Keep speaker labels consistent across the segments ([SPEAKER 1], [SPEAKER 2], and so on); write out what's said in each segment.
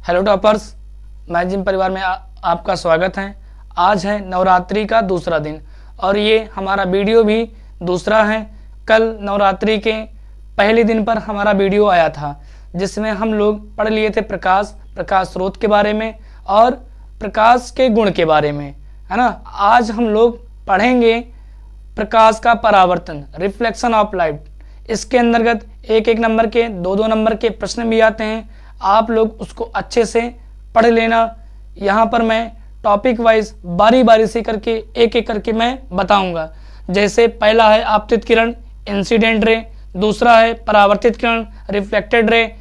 [SPEAKER 1] Hello toppers, मैं gym परिवार में आपका स्वागत है। आज है नवरात्रि का दूसरा दिन और ये हमारा वीडियो भी दूसरा है। कल नवरात्रि के पहले दिन पर हमारा वीडियो आया था जिसमें हम लोग पढ़ लिए थे प्रकाश स्रोत के बारे में और प्रकाश के गुण के बारे में, है ना। आज हम लोग पढ़ेंगे प्रकाश का परावर्तन, रिफ्लेक्शन ऑफ लाइट। इसके अंतर्गत एक एक नंबर के दो नंबर के प्रश्न भी आते हैं। आप लोग उसको अच्छे से पढ़ लेना। यहाँ पर मैं टॉपिक वाइज बारी बारी से करके एक एक करके मैं बताऊंगा। जैसे पहला है आपतित किरण, इंसिडेंट रे। दूसरा है परावर्तित किरण, रिफ्लेक्टेड रे।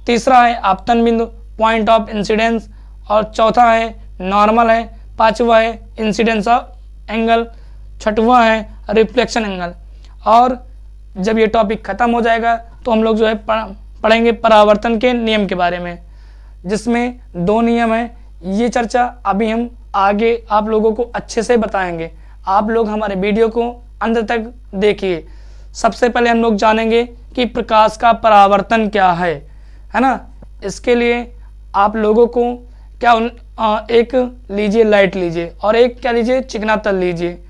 [SPEAKER 1] तीसरा है आपतन बिंदु, पॉइंट ऑफ इंसिडेंस। और चौथा है नॉर्मल है। पांचवा है इंसिडेंस ऑफ एंगल। छठवां है रिफ्लेक्शन एंगल। और जब ये टॉपिक खत्म हो जाएगा तो हम लोग जो है पढ़ेंगे परावर्तन के नियम के बारे में, जिसमें 2 नियम है। ये चर्चा अभी हम आगे आप लोगों को अच्छे से बताएंगे। आप लोग हमारे वीडियो को अंत तक देखिए। सबसे पहले हम लोग जानेंगे कि प्रकाश का परावर्तन क्या है ना। इसके लिए आप लोगों को क्या एक लीजिए, लाइट लीजिए और एक क्या लीजिए, चिकना तल लीजिए।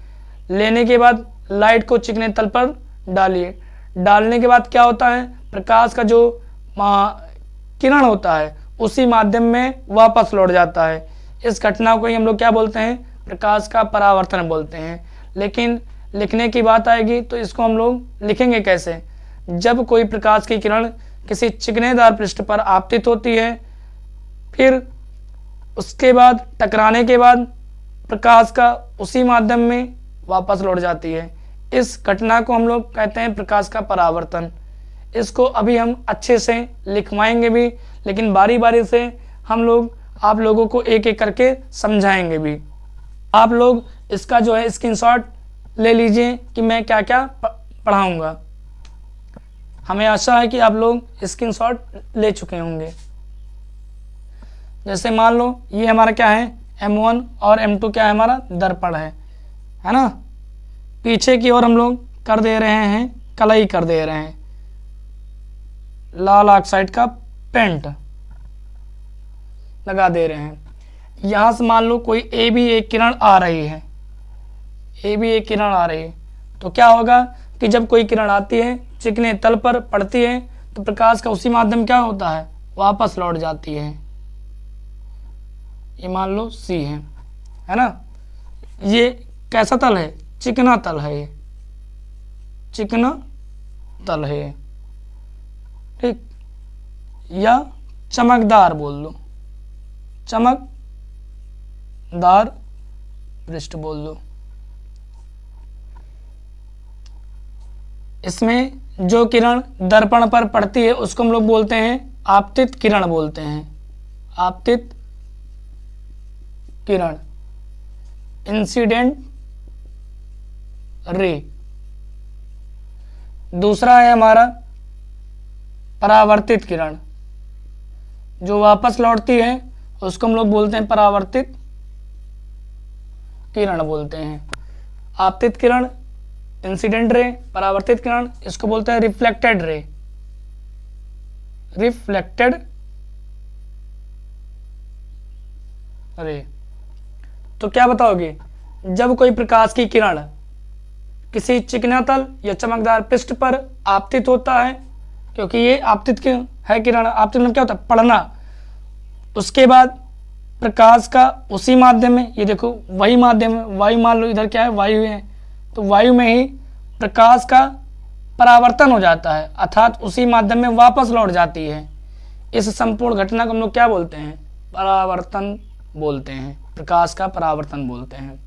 [SPEAKER 1] लेने के बाद लाइट को चिकने तल पर डालिए। डालने के बाद क्या होता है, प्रकाश का जो किरण होता है उसी माध्यम में वापस लौट जाता है। इस घटना को ही हम लोग क्या बोलते हैं, प्रकाश का परावर्तन बोलते हैं। लेकिन लिखने की बात आएगी तो इसको हम लोग लिखेंगे कैसे। जब कोई प्रकाश की किरण किसी चिकनेदार पृष्ठ पर आपतित होती है, फिर उसके बाद टकराने के बाद प्रकाश का उसी माध्यम में वापस लौट जाती है। इस घटना को हम लोग कहते हैं प्रकाश का परावर्तन। इसको अभी हम अच्छे से लिखवाएंगे भी, लेकिन बारी बारी से हम लोग आप लोगों को एक एक करके समझाएंगे भी। आप लोग इसका जो है स्क्रीनशॉट ले लीजिए कि मैं क्या क्या पढ़ाऊंगा। हमें आशा है कि आप लोग स्क्रीनशॉट ले चुके होंगे। जैसे मान लो ये हमारा क्या है, M1 और M2 क्या है, हमारा दर्पण है ना। पीछे की ओर हम लोग कर दे रहे हैं, कलई कर दे रहे हैं, लाल ऑक्साइड का पेंट लगा दे रहे हैं। यहां से मान लो कोई ए भी एक किरण आ रही है, तो क्या होगा कि जब कोई किरण आती है, चिकने तल पर पड़ती है, तो प्रकाश का उसी माध्यम क्या होता है, वापस लौट जाती है। ये मान लो सी है ना। ये कैसा तल है, चिकना तल है, ये चिकना तल है, ठीक। या चमकदार बोल दो, चमकदार पृष्ठ बोल दो। इसमें जो किरण दर्पण पर पड़ती है उसको हम लोग बोलते हैं आपतित किरण बोलते हैं, आपतित किरण, इंसिडेंट रे। दूसरा है हमारा परावर्तित किरण, जो वापस लौटती है उसको हम लोग बोलते हैं परावर्तित किरण बोलते हैं। आपतित किरण, इंसिडेंट रे, परावर्तित किरण, इसको बोलते हैं रिफ्लेक्टेड रे, रिफ्लेक्टेड रे। तो क्या बताओगे, जब कोई प्रकाश की किरण किसी चिकना तल या चमकदार पृष्ठ पर आपतित होता है, क्योंकि ये आपतित है किरण, आपतित मतलब क्या होता है, पड़ना। उसके बाद प्रकाश का उसी माध्यम में, ये देखो वही माध्यम है, वायु मान लो इधर क्या है, वायु है, तो वायु में ही प्रकाश का परावर्तन हो जाता है, अर्थात उसी माध्यम में वापस लौट जाती है। इस संपूर्ण घटना को हम लोग क्या बोलते हैं, परावर्तन बोलते हैं, प्रकाश का परावर्तन बोलते हैं।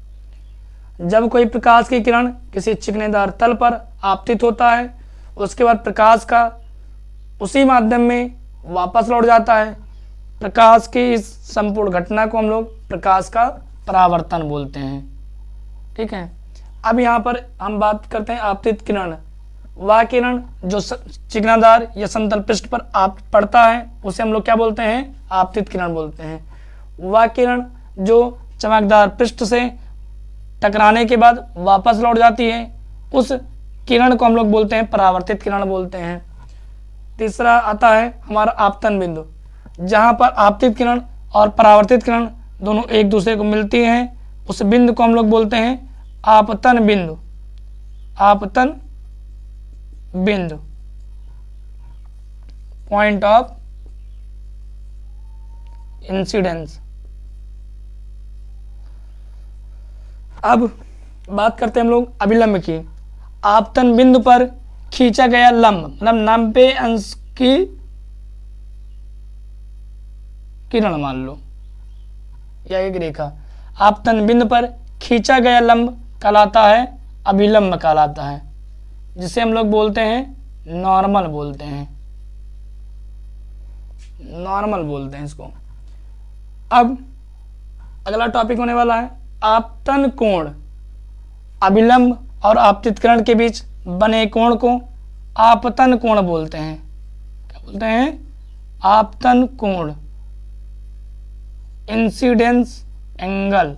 [SPEAKER 1] जब कोई प्रकाश की किरण किसी चिकनेदार तल पर आपतित होता है, उसके बाद प्रकाश का उसी माध्यम में वापस लौट जाता है। प्रकाश की इस संपूर्ण घटना को हम लोग प्रकाश का परावर्तन बोलते हैं, ठीक है। अब यहाँ पर हम बात करते हैं आपतित किरण। वह किरण जो चिकनादार या समतल पृष्ठ पर आप पड़ता है उसे हम लोग क्या बोलते हैं, आपतित किरण बोलते हैं। वह किरण जो चमकदार पृष्ठ से टकराने के बाद वापस लौट जाती है, उस किरण को हम लोग बोलते हैं परावर्तित किरण बोलते हैं। तीसरा आता है हमारा आपतन बिंदु, जहाँ पर आपतित किरण और परावर्तित किरण दोनों एक दूसरे को मिलती हैं उस बिंदु को हम लोग बोलते हैं आपतन बिंदु। आपतन बिंदु, पॉइंट ऑफ इंसिडेंस। अब बात करते हैं हम लोग अभिलंब की। आपतन बिंदु पर खींचा गया लंब, मतलब 90 अंश की किरण मान लो या एक रेखा, आपतन बिंदु पर खींचा गया लंब कहलाता है अभिलंब कहलाता है, जिसे हम लोग बोलते हैं नॉर्मल बोलते हैं, नॉर्मल बोलते हैं इसको। अब अगला टॉपिक होने वाला है आपतन कोण। अभिलंब और आपतित किरण के बीच बने कोण को आपतन कोण बोलते हैं। क्या बोलते हैं? आपतन कोण, इंसिडेंस एंगल,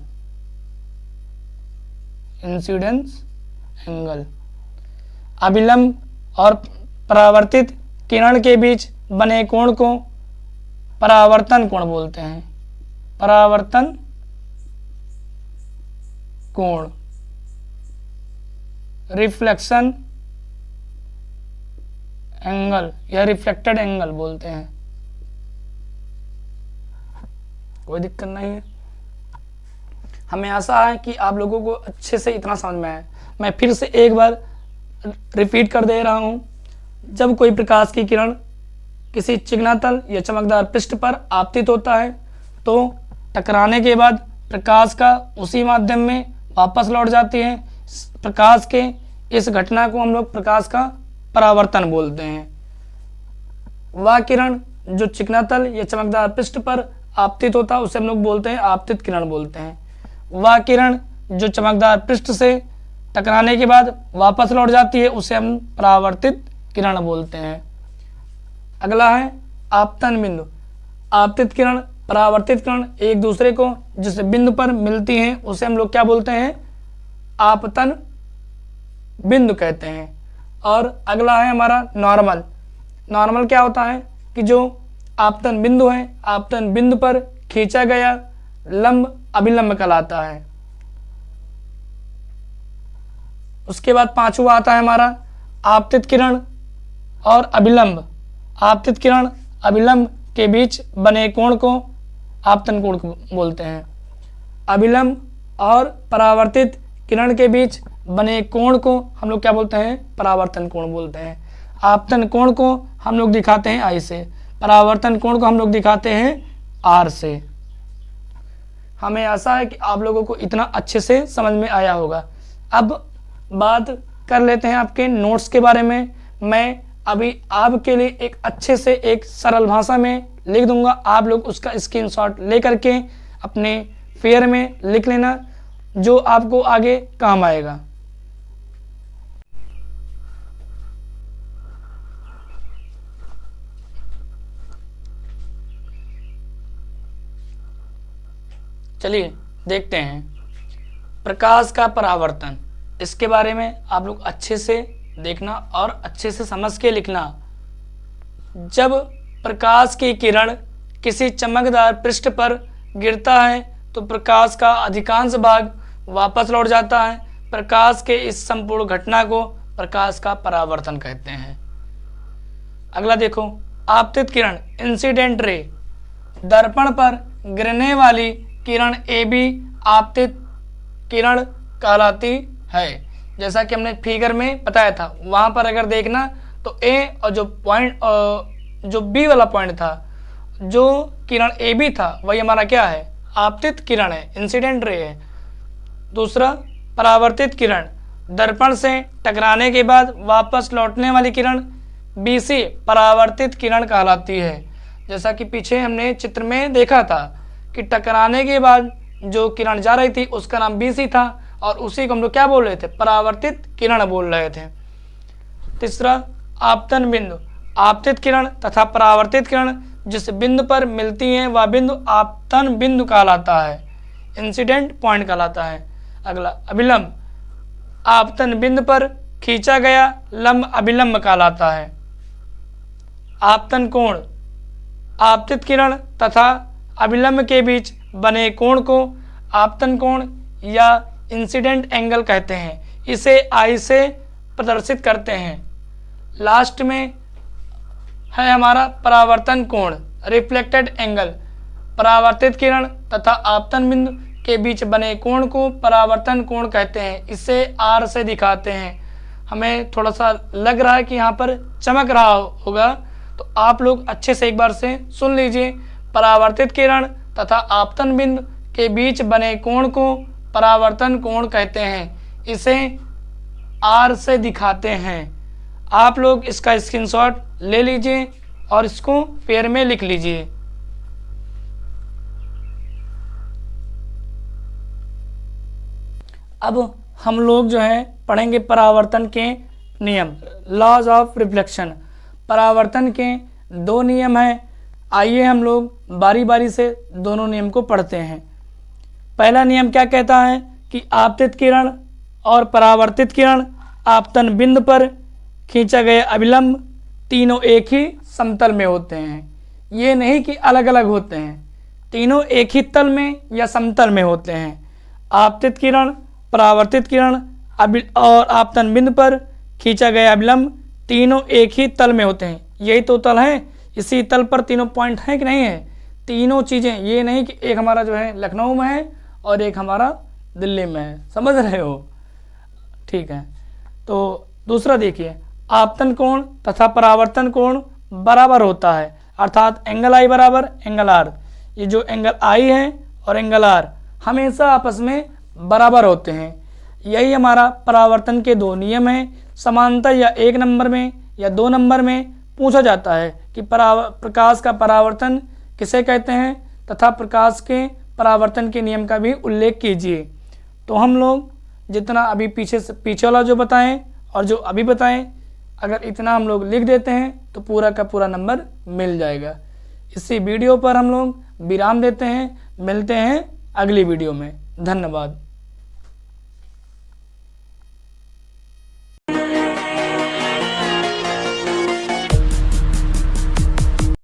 [SPEAKER 1] इंसिडेंस एंगल। अभिलंब और परावर्तित किरण के बीच बने कोण को परावर्तन कोण बोलते हैं। परावर्तन कोण, रिफ्लेक्शन एंगल या रिफ्लेक्टेड एंगल बोलते हैं। कोई दिक्कत नहीं है। हमें आशा है कि आप लोगों को अच्छे से इतना समझ में आया। मैं फिर से एक बार रिपीट कर दे रहा हूं। जब कोई प्रकाश की किरण किसी चिकनातल या चमकदार पृष्ठ पर आपतित होता है तो टकराने के बाद प्रकाश का उसी माध्यम में वापस लौट जाती है। प्रकाश के इस घटना को हम लोग प्रकाश का परावर्तन बोलते हैं। वह किरण जो चिकनातल या चमकदार पृष्ठ पर आपतित होता है उसे हम लोग बोलते हैं आपतित किरण बोलते हैं। वह किरण जो चमकदार पृष्ठ से टकराने के बाद वापस लौट जाती है उसे हम परावर्तित किरण बोलते हैं। अगला है आपतन बिंदु। आपतित किरण परावर्तित किरण एक दूसरे को जिस बिंदु पर मिलती हैं उसे हम लोग क्या बोलते हैं? आपतन बिंदु कहते हैं। और अगला है हमारा नॉर्मल। नॉर्मल क्या होता है कि जो आपतन बिंदु है, आपतन बिंदु पर खींचा गया लंब अभिलंब कहलाता है। उसके बाद पांचवा आता है हमारा आपतित किरण और अभिलंब। आपतित किरण अभिलंब के बीच बने कोण को आपतन कोण बोलते हैं। अभिलंब और परावर्तित किरण के बीच बने कोण को हम लोग क्या बोलते हैं? परावर्तन कोण बोलते हैं। आपतन कोण को हम लोग दिखाते हैं आई से, परावर्तन कोण को हम लोग दिखाते हैं आर से। हमें आशा है कि आप लोगों को इतना अच्छे से समझ में आया होगा। अब बात कर लेते हैं आपके नोट्स के बारे में। मैं अभी आपके लिए एक अच्छे से एक सरल भाषा में लिख दूंगा, आप लोग उसका स्क्रीनशॉट लेकर के अपने फेयर में लिख लेना, जो आपको आगे काम आएगा। चलिए देखते हैं प्रकाश का परावर्तन। इसके बारे में आप लोग अच्छे से देखना और अच्छे से समझ के लिखना। जब प्रकाश की किरण किसी चमकदार पृष्ठ पर गिरता है तो प्रकाश का अधिकांश भाग वापस लौट जाता है। प्रकाश के इस संपूर्ण घटना को प्रकाश का परावर्तन कहते हैं। अगला देखो, आपतित किरण इंसिडेंट रे। दर्पण पर गिरने वाली किरण ए बी आपतित किरण कहलाती है। जैसा कि हमने फिगर में बताया था, वहां पर अगर देखना तो ए और जो पॉइंट जो बी वाला पॉइंट था, जो किरण ए बी था, वही हमारा क्या है? आपतित किरण है, इंसिडेंट रे है। दूसरा परावर्तित किरण, दर्पण से टकराने के बाद वापस लौटने वाली किरण बी सी परावर्तित किरण कहलाती है। जैसा कि पीछे हमने चित्र में देखा था कि टकराने के बाद जो किरण जा रही थी उसका नाम बी सी था और उसी को हम लोग क्या बोल रहे थे? परावर्तित किरण बोल रहे थे। तीसरा आपतन बिंदु। आपतित किरण तथा परावर्तित किरण जिस बिंदु पर मिलती हैं वह बिंदु आपतन बिंदु कहलाता है, इंसिडेंट पॉइंट कहलाता है। अगला अभिलंब। आपतन बिंदु पर खींचा गया लंब अभिलंब कहलाता है। आपतन कोण। आपतित किरण तथा अभिलंब के बीच बने कोण को आपतन कोण या इंसिडेंट एंगल कहते हैं। इसे आई से प्रदर्शित करते हैं। लास्ट में है हमारा परावर्तन कोण, रिफ्लेक्टेड एंगल। परावर्तित किरण तथा आपतन बिंदु के बीच बने कोण को परावर्तन कोण कहते हैं। इसे आर से दिखाते हैं। हमें थोड़ा सा लग रहा है कि यहाँ पर चमक रहा होगा, तो आप लोग अच्छे से एक बार से सुन लीजिए। परावर्तित किरण तथा आपतन बिंदु के बीच बने कोण को परावर्तन कोण कहते हैं। इसे आर से दिखाते हैं। आप लोग इसका स्क्रीनशॉट ले लीजिए और इसको पेयर में लिख लीजिए। अब हम लोग जो है पढ़ेंगे परावर्तन के नियम, लॉज ऑफ रिफ्लेक्शन। परावर्तन के दो नियम हैं। आइए हम लोग बारी बारी से दोनों नियम को पढ़ते हैं। पहला नियम क्या कहता है कि आपतित किरण और परावर्तित किरण आपतन बिंदु पर खींचा गया अभिलंब तीनों एक ही समतल में होते हैं। ये नहीं कि अलग अलग होते हैं, तीनों एक ही तल में या समतल में होते हैं। आपतित किरण, परावर्तित किरण और आपतन बिंदु पर खींचा गया अभिलंब तीनों एक ही तल में होते हैं। यही तो तल है, इसी तल पर तीनों पॉइंट हैं कि नहीं है। तीनों चीज़ें, ये नहीं कि एक हमारा जो है लखनऊ में है और एक हमारा दिल्ली में है, समझ रहे हो। ठीक है, तो दूसरा देखिए, आपतन कोण तथा परावर्तन कोण बराबर होता है, अर्थात एंगल आई बराबर एंगल आर। ये जो एंगल आई है और एंगल आर हमेशा आपस में बराबर होते हैं। यही हमारा परावर्तन के दो नियम हैं। समांतर या एक नंबर में या दो नंबर में पूछा जाता है कि प्रकाश का परावर्तन किसे कहते हैं तथा प्रकाश के परावर्तन के नियम का भी उल्लेख कीजिए। तो हम लोग जितना अभी पीछे वाला जो बताएं और जो अभी बताएं, अगर इतना हम लोग लिख देते हैं तो पूरा का पूरा नंबर मिल जाएगा। इसी वीडियो पर हम लोग विराम देते हैं। मिलते हैं अगली वीडियो में। धन्यवाद।